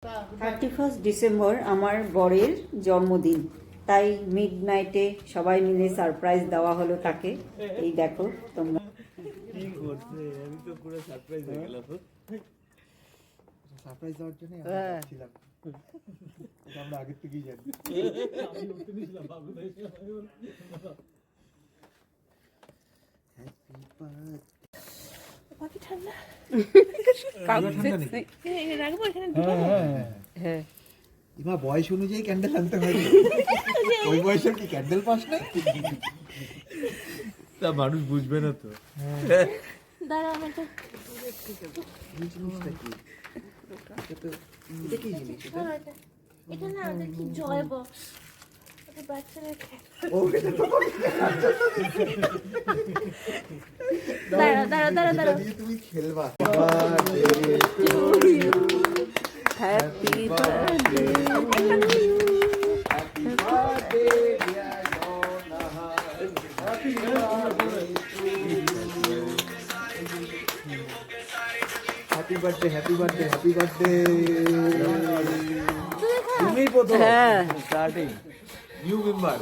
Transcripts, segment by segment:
31 December আমার বরের জন্মদিন, তাই মিড নাইটে সবাই মিলে সারপ্রাইজ দেওয়া হলো তাকে। এই দেখো তোমরা। কি করছে, আমি তো পুরো সারপ্রাইজ হয়ে গেলাম। সারপ্রাইজ দেওয়ার জন্য আমরা ছিলাম, এটা আমরা আগের থেকেই জানি। আমি উঠে নিয়েছিলাম বাবু ভাই। বাকি ঠান্ডা রাখবো এখানে। হ্যাঁ, এবার বয়স অনুযায়ী ক্যান্ডেল আনতে হয়। ওই বয়সে কি ক্যান্ডেল পাস না? তা মানুষ বুঝবে না তো। দাঁড়াও আমার তো এই জিনিসটা কি? এটা কি জিনিস? এটা না ওটা কি জয় বক্স, ওটা বাচ্চারা ও এটা তো দাঁড়াও দাঁড়াও দাঁড়াও এটা দাঁড়াও দিয়ে তুমি খেলবা। Happy birthday. Happy birthday, happy birthday, happy birthday. তুমি প্রথম হ্যাঁ, starting new member.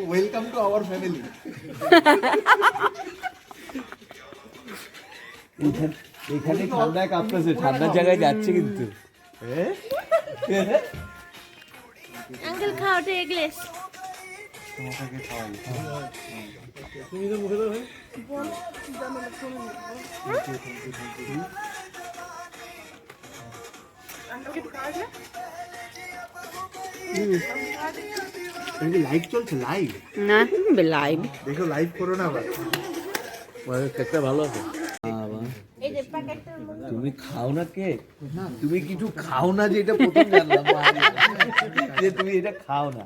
Welcome to our family. এখানে ঠান্ডায় কাঁপতেছে, ঠান্ডার জায়গায় যাচ্ছে কিন্তু। আঙ্কেল খাও ওটা এগলেস তোমাকে খাওয়াই। তুমি তো মুখে দাও ভাই। লাইভ চলছে, লাইভ না লাইভ। দেখো, লাইভ করো না আবার। কেকটা ভালো আছে। এই যে প্যাকেটটার মধ্যে তুমি খাও না কেক? তুমি কিছু খাও না, যে এটা প্রথম জানলাম যে তুমি এটা খাও না।